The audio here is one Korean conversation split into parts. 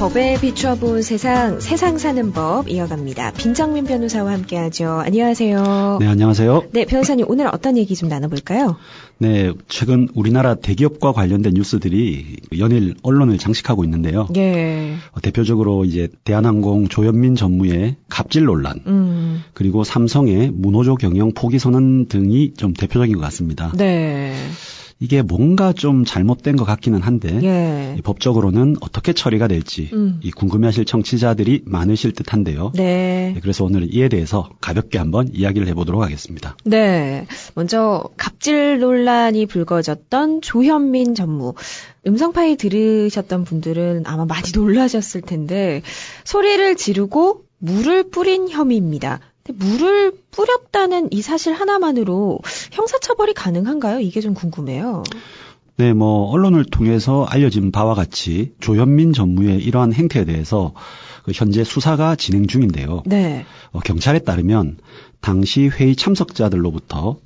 법에 비추어본 세상 사는 법 이어갑니다. 빈정민 변호사와 함께하죠. 안녕하세요. 네, 안녕하세요. 네, 변호사님 오늘 어떤 얘기 좀 나눠볼까요? 네, 최근 우리나라 대기업과 관련된 뉴스들이 연일 언론을 장식하고 있는데요. 예. 대표적으로 이제 대한항공 조현민 전무의 갑질 논란, 그리고 삼성의 문호조 경영 포기 선언 등이 좀 대표적인 것 같습니다. 네. 이게 뭔가 좀 잘못된 것 같기는 한데 예. 법적으로는 어떻게 처리가 될지 궁금해하실 청취자들이 많으실 듯한데요. 네. 그래서 오늘 이에 대해서 가볍게 한번 이야기를 해보도록 하겠습니다. 네. 먼저 갑질 논란이 불거졌던 조현민 전무. 음성 파일 들으셨던 분들은 아마 많이 놀라셨을 텐데 소리를 지르고 물을 뿌린 혐의입니다. 물을 뿌렸다는 이 사실 하나만으로 형사처벌이 가능한가요? 이게 좀 궁금해요. 네, 언론을 통해서 알려진 바와 같이 조현민 전무의 이러한 행태에 대해서 현재 수사가 진행 중인데요. 네. 경찰에 따르면 당시 회의 참석자들로부터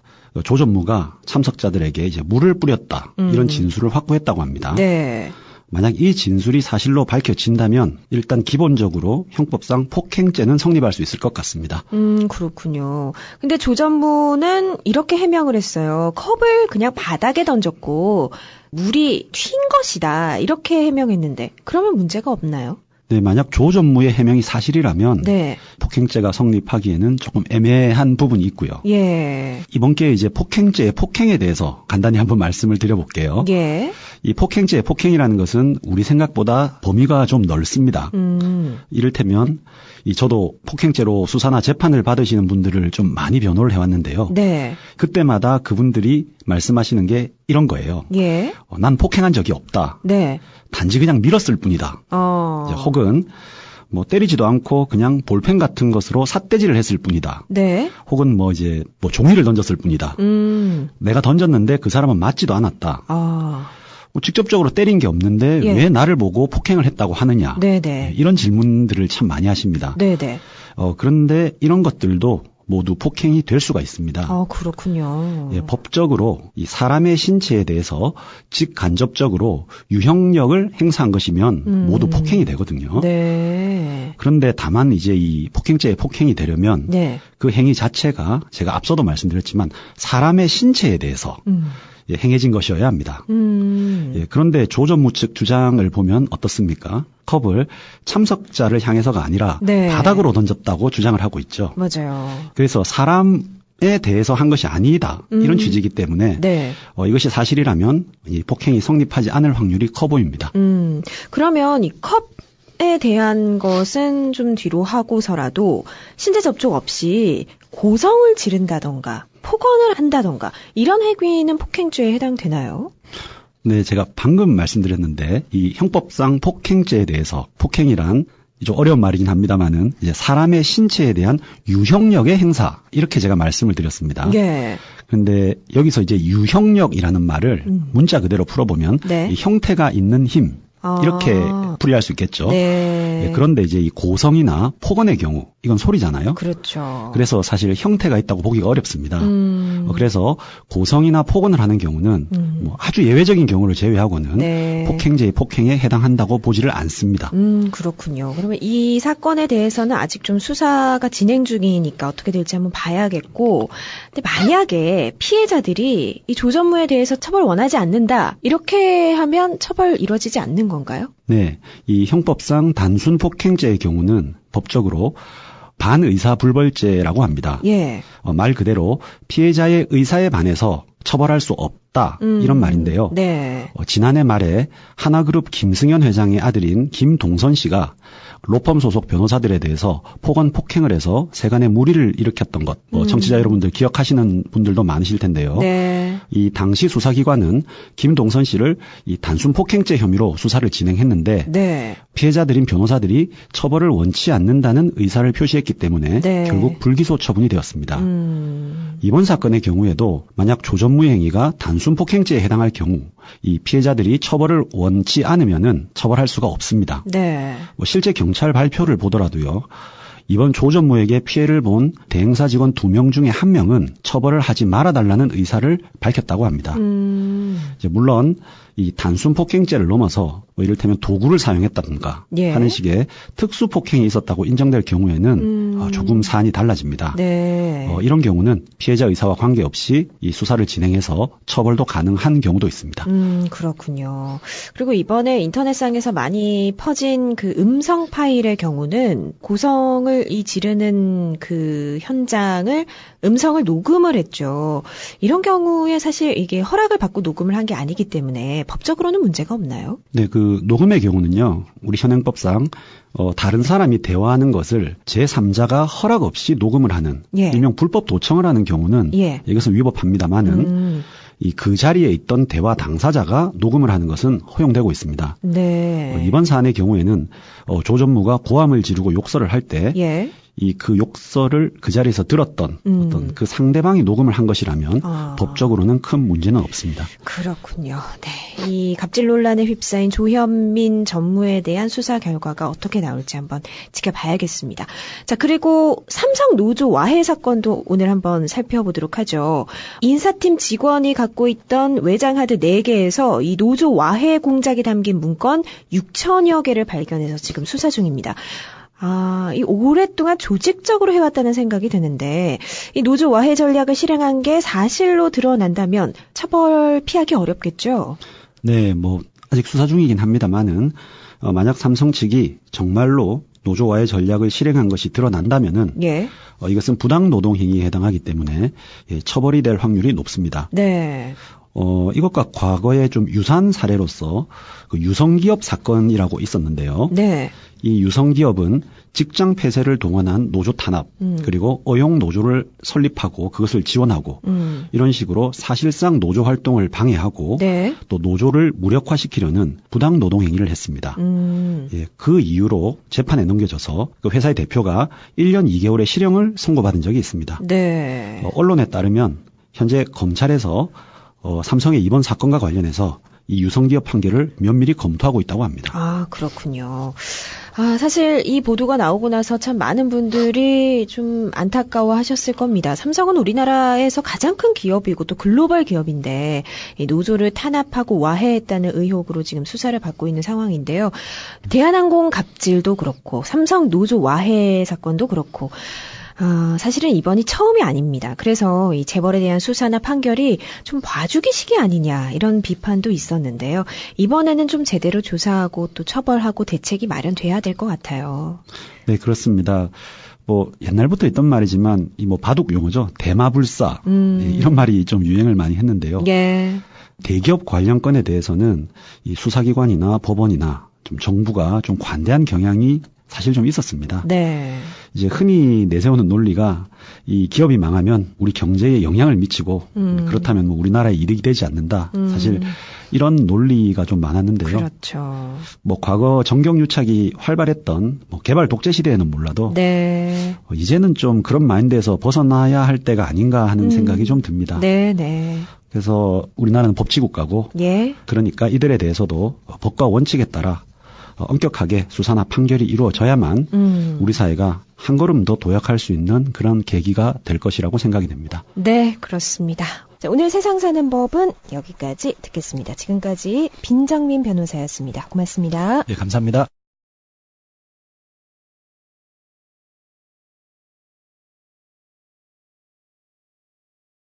조 전무가 참석자들에게 이제 물을 뿌렸다 이런 진술을 확보했다고 합니다. 네. 만약 이 진술이 사실로 밝혀진다면 일단 기본적으로 형법상 폭행죄는 성립할 수 있을 것 같습니다. 그렇군요. 근데 조 전무는 이렇게 해명을 했어요. 컵을 그냥 바닥에 던졌고 물이 튄 것이다. 이렇게 해명했는데 그러면 문제가 없나요? 네, 만약 조 전무의 해명이 사실이라면 네. 폭행죄가 성립하기에는 조금 애매한 부분이 있고요. 예. 이번 기회에 이제 폭행죄의 폭행에 대해서 간단히 한번 말씀을 드려볼게요. 예. 이 폭행죄의 폭행이라는 것은 우리 생각보다 범위가 좀 넓습니다. 이를테면 저도 폭행죄로 수사나 재판을 받으시는 분들을 좀 많이 변호를 해왔는데요. 네. 그때마다 그분들이 말씀하시는 게 이런 거예요. 예. 난 폭행한 적이 없다. 네. 단지 그냥 밀었을 뿐이다. 혹은 때리지도 않고 그냥 볼펜 같은 것으로 삿대질을 했을 뿐이다. 네. 혹은 종이를 던졌을 뿐이다. 내가 던졌는데 그 사람은 맞지도 않았다. 직접적으로 때린 게 없는데 예. 왜 나를 보고 폭행을 했다고 하느냐. 네네. 이런 질문들을 참 많이 하십니다. 네네. 그런데 이런 것들도 모두 폭행이 될 수가 있습니다. 그렇군요. 예, 법적으로 이 사람의 신체에 대해서 직간접적으로 유형력을 행사한 것이면 모두 폭행이 되거든요. 네. 그런데 다만 이제 이 폭행죄의 폭행이 되려면 네. 그 행위 자체가 제가 앞서도 말씀드렸지만 사람의 신체에 대해서 행해진 것이어야 합니다. 예, 그런데 조 전무 측 주장을 보면 어떻습니까? 컵을 참석자를 향해서가 아니라 네. 바닥으로 던졌다고 주장을 하고 있죠. 맞아요. 그래서 사람에 대해서 한 것이 아니다. 이런 취지이기 때문에 네. 이것이 사실이라면 이 폭행이 성립하지 않을 확률이 커 보입니다. 그러면 이 컵에 대한 것은 좀 뒤로 하고서라도 신체 접촉 없이 고성을 지른다던가 폭언을 한다던가 이런 행위는 폭행죄에 해당되나요? 네, 제가 방금 말씀드렸는데 이 형법상 폭행죄에 대해서 폭행이란 좀 어려운 말이긴 합니다만은 이제 사람의 신체에 대한 유형력의 행사 이렇게 제가 말씀을 드렸습니다. 예. 그런데 여기서 이제 유형력이라는 말을 문자 그대로 풀어보면 네. 이 형태가 있는 힘 이렇게 풀이할 수 있겠죠. 네. 예, 그런데 이제 이 고성이나 폭언의 경우 이건 소리잖아요. 그렇죠. 그래서 사실 형태가 있다고 보기가 어렵습니다. 그래서 고성이나 폭언을 하는 경우는 아주 예외적인 경우를 제외하고는 네. 폭행죄의 폭행에 해당한다고 보지를 않습니다. 그렇군요. 그러면 이 사건에 대해서는 아직 좀 수사가 진행 중이니까 어떻게 될지 한번 봐야겠고, 근데 만약에 피해자들이 이 조 전무에 대해서 처벌 원하지 않는다 이렇게 하면 처벌 이루어지지 않는 건가요? 네, 이 형법상 단순 폭행죄의 경우는 법적으로 반의사불벌죄라고 합니다. 예. 말 그대로 피해자의 의사에 반해서 처벌할 수 없다 이런 말인데요. 네. 지난해 말에 하나그룹 김승현 회장의 아들인 김동선 씨가 로펌 소속 변호사들에 대해서 폭언 폭행을 해서 세간에 물의를 일으켰던 것, 청취자 여러분들 기억하시는 분들도 많으실 텐데요. 네. 이 당시 수사기관은 김동선 씨를 이 단순 폭행죄 혐의로 수사를 진행했는데 네. 피해자들인 변호사들이 처벌을 원치 않는다는 의사를 표시했기 때문에 네. 결국 불기소 처분이 되었습니다. 이번 사건의 경우에도 만약 조 전무의 행위가 단순 폭행죄에 해당할 경우 이 피해자들이 처벌을 원치 않으면은 처벌할 수가 없습니다. 네. 실제 경찰 발표를 보더라도요. 이번 조 전무에게 피해를 본 대행사 직원 2명 중에 1명은 처벌을 하지 말아달라는 의사를 밝혔다고 합니다. 이제 물론 이 단순 폭행죄를 넘어서 뭐 이를테면 도구를 사용했다든가 하는 식의 특수 폭행이 있었다고 인정될 경우에는 조금 사안이 달라집니다. 네. 이런 경우는 피해자 의사와 관계없이 이 수사를 진행해서 처벌도 가능한 경우도 있습니다. 그렇군요. 그리고 이번에 인터넷상에서 많이 퍼진 그 음성 파일의 경우는 고성을 지르는 그 현장을 음성을 녹음을 했죠. 이런 경우에 사실 이게 허락을 받고 녹음을 한 게 아니기 때문에 법적으로는 문제가 없나요? 네, 그 녹음의 경우는요. 우리 현행법상 다른 사람이 대화하는 것을 제3자가 허락 없이 녹음을 하는 일명 불법 도청을 하는 경우는 이것은 위법합니다만은 그 자리에 있던 대화 당사자가 녹음을 하는 것은 허용되고 있습니다. 네. 이번 사안의 경우에는 조 전무가 고함을 지르고 욕설을 할 때 그 욕설을 그 자리에서 들었던 어떤 그 상대방이 녹음을 한 것이라면 법적으로는 큰 문제는 없습니다. 그렇군요. 네. 이 갑질 논란에 휩싸인 조현민 전무에 대한 수사 결과가 어떻게 나올지 한번 지켜봐야겠습니다. 자, 그리고 삼성 노조 와해 사건도 오늘 한번 살펴보도록 하죠. 인사팀 직원이 갖고 있던 외장하드 4개에서 이 노조 와해 공작이 담긴 문건 6천여 개를 발견해서 지금 수사 중입니다. 이 오랫동안 조직적으로 해왔다는 생각이 드는데 이 노조 와해 전략을 실행한 게 사실로 드러난다면 처벌 피하기 어렵겠죠? 네, 뭐 아직 수사 중이긴 합니다만은 만약 삼성 측이 정말로 노조 와해 전략을 실행한 것이 드러난다면은 이것은 부당 노동 행위에 해당하기 때문에 처벌이 될 확률이 높습니다. 네. 이것과 과거에 좀 유사한 사례로서 그 유성기업 사건이라고 있었는데요. 네. 이 유성기업은 직장 폐쇄를 동원한 노조 탄압 그리고 어용 노조를 설립하고 그것을 지원하고 이런 식으로 사실상 노조 활동을 방해하고 또 노조를 무력화시키려는 부당 노동 행위를 했습니다. 그 이유로 재판에 넘겨져서 그 회사의 대표가 1년 2개월의 실형을 선고받은 적이 있습니다. 네. 언론에 따르면 현재 검찰에서 삼성의 이번 사건과 관련해서 이 유성기업 판결을 면밀히 검토하고 있다고 합니다. 그렇군요. 사실 이 보도가 나오고 나서 참 많은 분들이 좀 안타까워 하셨을 겁니다. 삼성은 우리나라에서 가장 큰 기업이고 또 글로벌 기업인데 이 노조를 탄압하고 와해했다는 의혹으로 지금 수사를 받고 있는 상황인데요. 대한항공 갑질도 그렇고 삼성 노조 와해 사건도 그렇고 사실은 이번이 처음이 아닙니다. 그래서 이 재벌에 대한 수사나 판결이 좀 봐주기식이 아니냐 이런 비판도 있었는데요. 이번에는 좀 제대로 조사하고 또 처벌하고 대책이 마련돼야 될 것 같아요. 네, 그렇습니다. 뭐 옛날부터 있던 말이지만 이 뭐 바둑 용어죠. 대마불사 이런 말이 좀 유행을 많이 했는데요. 대기업 관련 건에 대해서는 이 수사기관이나 법원이나 좀 정부가 좀 관대한 경향이 사실 좀 있었습니다. 네. 이제 흔히 내세우는 논리가 이 기업이 망하면 우리 경제에 영향을 미치고 그렇다면 뭐 우리나라에 이득이 되지 않는다. 사실 이런 논리가 좀 많았는데요. 그렇죠. 뭐 과거 정경유착이 활발했던 뭐 개발 독재 시대에는 몰라도 이제는 좀 그런 마인드에서 벗어나야 할 때가 아닌가 하는 생각이 좀 듭니다. 네. 그래서 우리나라는 법치국가고 그러니까 이들에 대해서도 법과 원칙에 따라 엄격하게 수사나 판결이 이루어져야만 우리 사회가 한 걸음 더 도약할 수 있는 그런 계기가 될 것이라고 생각이 됩니다. 네, 그렇습니다. 자, 오늘 세상 사는 법은 여기까지 듣겠습니다. 지금까지 빈정민 변호사였습니다. 고맙습니다. 네, 감사합니다.